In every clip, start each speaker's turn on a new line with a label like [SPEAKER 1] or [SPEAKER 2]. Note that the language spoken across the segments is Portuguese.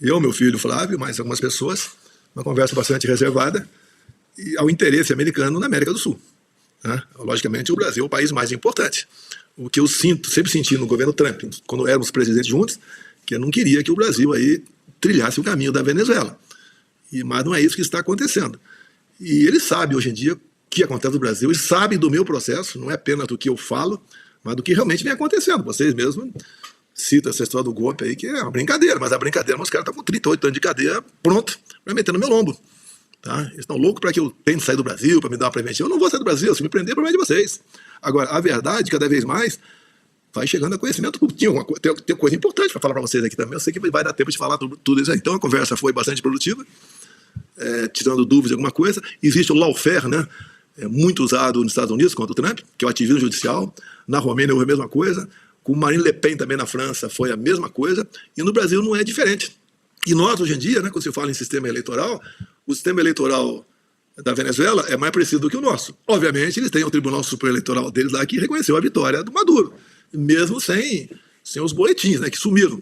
[SPEAKER 1] eu, meu filho Flávio, mais algumas pessoas, uma conversa bastante reservada, e ao interesse americano na América do Sul. Né? Logicamente, o Brasil é o país mais importante. O que eu sempre senti no governo Trump, quando éramos presidentes juntos, que eu não queria que o Brasil aí trilhasse o caminho da Venezuela. Mas não é isso que está acontecendo. E ele sabe hoje em dia o que acontece no Brasil, ele sabe do meu processo, não é apenas do que eu falo, mas do que realmente vem acontecendo. Vocês mesmos citam essa história do golpe aí, que é uma brincadeira, mas a brincadeira, os caras estão com 38 anos de cadeia pronto para meter no meu lombo. Tá? Eles estão loucos para que eu tente sair do Brasil, para me dar uma preventiva. Eu não vou sair do Brasil, se me prender, é problema de vocês. Agora, a verdade, cada vez mais, vai chegando a conhecimento. Tem coisa importante para falar para vocês aqui também. Eu sei que vai dar tempo de falar tudo isso aí. Então, a conversa foi bastante produtiva, tirando dúvidas de alguma coisa. Existe o lawfare, né? Muito usado nos Estados Unidos contra o Trump, que é o ativismo judicial. Na Romênia houve a mesma coisa. Com Marine Le Pen também na França foi a mesma coisa. E no Brasil não é diferente. E nós, hoje em dia, né, quando se fala em sistema eleitoral, o sistema eleitoral da Venezuela é mais parecido do que o nosso. Obviamente, eles têm o Tribunal Superior Eleitoral deles lá que reconheceu a vitória do Maduro, mesmo sem os boletins, né, que sumiram.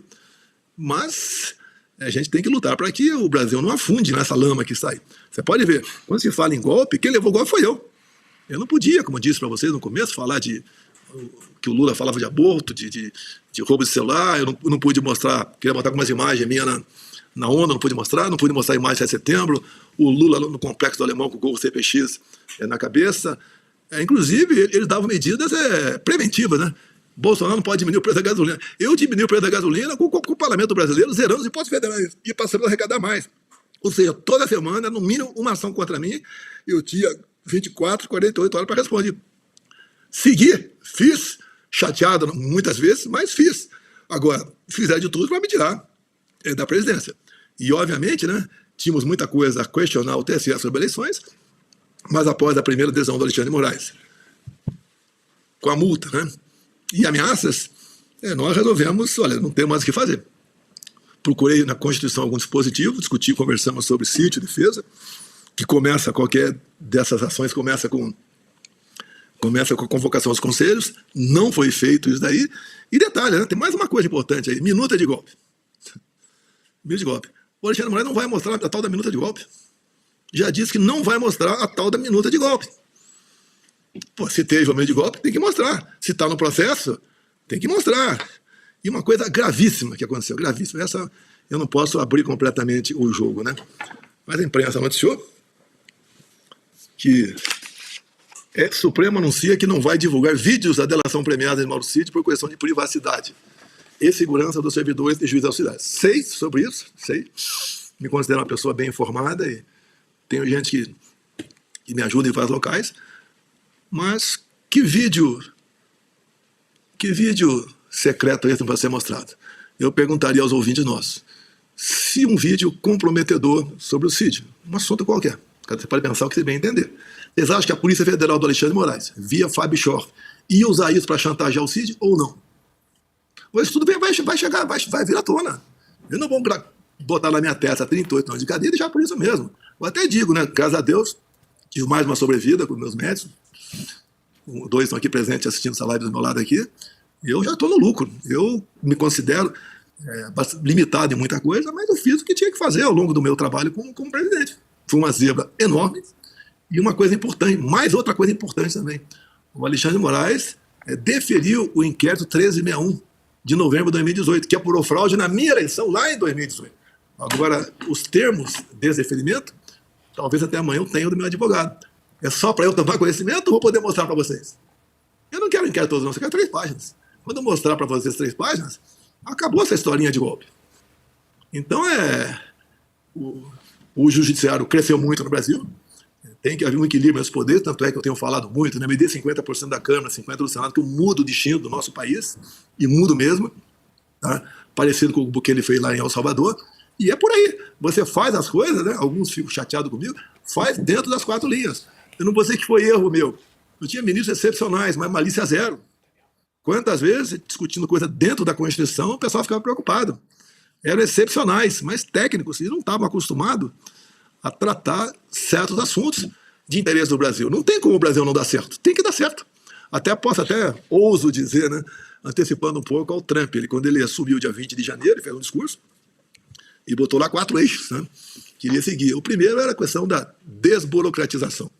[SPEAKER 1] Mas a gente tem que lutar para que o Brasil não afunde nessa lama que está aí. Você pode ver, quando se fala em golpe, quem levou o golpe foi eu. Eu não podia, como eu disse para vocês no começo, falar que o Lula falava de aborto, de roubo de celular. Eu não pude mostrar, queria botar algumas imagens minhas na ONU, não pude mostrar a imagem de 7 de setembro, o Lula no complexo do Alemão com o gol CPX na cabeça. Inclusive, eles davam medidas preventivas, né? Bolsonaro não pode diminuir o preço da gasolina. Eu diminui o preço da gasolina com o parlamento brasileiro, zerando os impostos federais e passando a arrecadar mais. Ou seja, toda semana, no mínimo, uma ação contra mim, eu tinha 24, 48 horas para responder. Segui, fiz, chateado muitas vezes, mas fiz. Agora, fizer de tudo para me tirar da presidência. E, obviamente, né, tínhamos muita coisa a questionar o TSE sobre eleições, mas após a primeira adesão do Alexandre de Moraes, com a multa, né, e ameaças, nós resolvemos, olha, não tem mais o que fazer. Procurei na Constituição algum dispositivo, discuti, conversamos sobre sítio, defesa, que começa, qualquer dessas ações começa com a convocação aos conselhos, não foi feito isso daí. E detalhe, né, tem mais uma coisa importante aí, minuta de golpe. Minuta de golpe. O Alexandre de Moraes não vai mostrar a tal da minuta de golpe. Já disse que não vai mostrar a tal da minuta de golpe. Pô, se teve o minuta de golpe, tem que mostrar. Se está no processo, tem que mostrar. E uma coisa gravíssima que aconteceu, gravíssima. Essa eu não posso abrir completamente o jogo, né? Mas a imprensa noticiou que o Supremo anuncia que não vai divulgar vídeos da delação premiada de Mauro Cid por questão de privacidade e segurança dos servidores de juízes auxiliares. Sei sobre isso, sei. Me considero uma pessoa bem informada e tenho gente que me ajuda em vários locais. Mas que vídeo secreto esse não vai ser mostrado? Eu perguntaria aos ouvintes nossos. Se um vídeo comprometedor sobre o Cid, um assunto qualquer, você pode pensar o que você bem entender. Vocês acham que a Polícia Federal do Alexandre de Moraes, via Fábio Schor, ia usar isso para chantagear o Cid ou não? Isso tudo vai chegar, vai vir à tona. Eu não vou botar na minha testa 38 anos de cadeia e deixar por isso mesmo. Eu até digo, né, graças a Deus, tive mais uma sobrevida com meus médicos. 2 estão aqui presentes assistindo essa live do meu lado aqui. Eu já estou no lucro. Eu me considero limitado em muita coisa, mas eu fiz o que tinha que fazer ao longo do meu trabalho como presidente. Foi uma zebra enorme. E uma coisa importante, mais outra coisa importante também. O Alexandre de Moraes deferiu o inquérito 1361 de novembro de 2018, que apurou fraude na minha eleição lá em 2018. Agora, os termos desse deferimento, talvez até amanhã eu tenha do meu advogado. É só para eu tomar conhecimento ou vou poder mostrar para vocês? Eu não quero inquérito todos, não. Eu quero 3 páginas. Quando eu mostrar para vocês 3 páginas, acabou essa historinha de golpe. Então, o judiciário cresceu muito no Brasil. Tem que haver um equilíbrio nos poderes, tanto é que eu tenho falado muito, né? Me dê 50% da Câmara, 50% do Senado, que eu mudo o destino do nosso país, e mudo mesmo, tá? Parecido com o que ele fez lá em El Salvador. E é por aí. Você faz as coisas, né? Alguns ficam chateados comigo, faz dentro das 4 linhas. Eu não vou dizer que foi erro meu. Eu tinha ministros excepcionais, mas malícia zero. Quantas vezes, discutindo coisa dentro da Constituição, o pessoal ficava preocupado. Eram excepcionais, mas técnicos, e não estavam acostumados a tratar certos assuntos de interesse do Brasil. Não tem como o Brasil não dar certo. Tem que dar certo. Ouso dizer, né, antecipando um pouco ao Trump. Quando ele assumiu dia 20 de janeiro, ele fez um discurso, e botou lá 4 eixos, né? Queria seguir. O primeiro era a questão da desburocratização.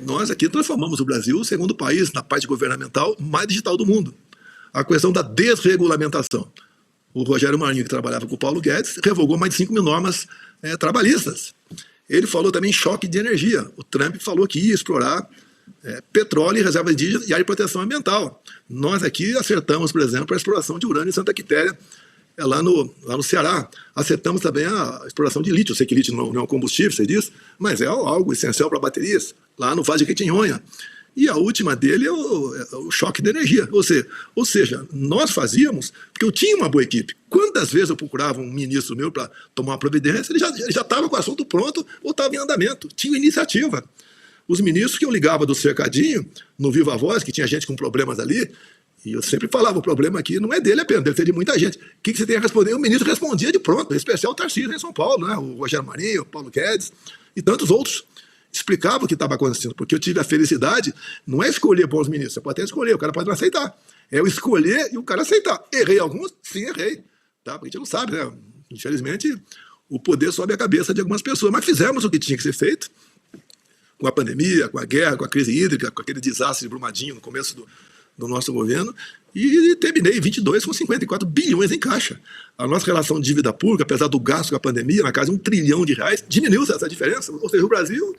[SPEAKER 1] Nós aqui transformamos o Brasil, o segundo país na parte governamental mais digital do mundo. A questão da desregulamentação. O Rogério Marinho, que trabalhava com o Paulo Guedes, revogou mais de 5 mil normas trabalhistas. Ele falou também em choque de energia. O Trump falou que ia explorar petróleo e reservas indígenas e área de proteção ambiental. Nós aqui acertamos, por exemplo, a exploração de urânio em Santa Quitéria, lá no Ceará. Acertamos também a exploração de lítio. Eu sei que lítio não é um combustível, você diz, mas é algo essencial para baterias, lá no Vale de Jequitinhonha. E a última dele é o choque de energia. Ou seja, nós fazíamos, porque eu tinha uma boa equipe. Quantas vezes eu procurava um ministro meu para tomar uma providência, ele já estava com o assunto pronto ou estava em andamento. Tinha iniciativa. Os ministros que eu ligava do cercadinho, no Viva Voz, que tinha gente com problemas ali, e eu sempre falava, o problema aqui não é dele apenas, deve ter de muita gente. O que você tem a responder? O ministro respondia de pronto, em especial o Tarcísio em São Paulo, né? O Rogério Marinho, o Paulo Guedes e tantos outros. Explicava o que estava acontecendo, porque eu tive a felicidade, não é escolher bons ministros, você pode até escolher, o cara pode não aceitar. É eu escolher e o cara aceitar. Errei alguns? Sim, errei. Tá? Porque a gente não sabe, né? Infelizmente, o poder sobe a cabeça de algumas pessoas, mas fizemos o que tinha que ser feito, com a pandemia, com a guerra, com a crise hídrica, com aquele desastre de Brumadinho no começo do nosso governo, e terminei 22 com 54 bilhões em caixa. A nossa relação de dívida pública, apesar do gasto com a pandemia, na casa de R$1 trilhão, diminuiu essa diferença. Ou seja, o Brasil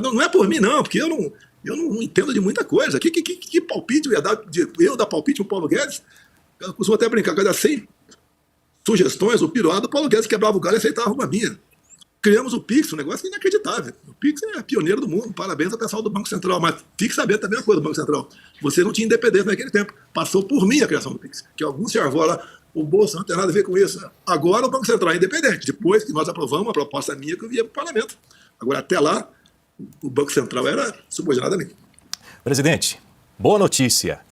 [SPEAKER 1] não é por mim, não, porque eu não entendo de muita coisa. Que palpite eu ia dar? Eu dar palpite para o Paulo Guedes? Eu costumo até brincar, cada 100 sugestões, o piroado, o Paulo Guedes quebrava o galho e aceitava uma minha. Criamos o Pix, um negócio inacreditável. O Pix é pioneiro do mundo. Parabéns ao pessoal do Banco Central. Mas fique sabendo também uma coisa do Banco Central. Você não tinha independência naquele tempo. Passou por mim a criação do Pix. Que alguns se arvolam, o Bolsa não tem nada a ver com isso. Agora o Banco Central é independente. Depois que nós aprovamos a proposta minha que eu via para o parlamento. Agora, até lá, o Banco Central era subordinado a mim.
[SPEAKER 2] Presidente, boa notícia.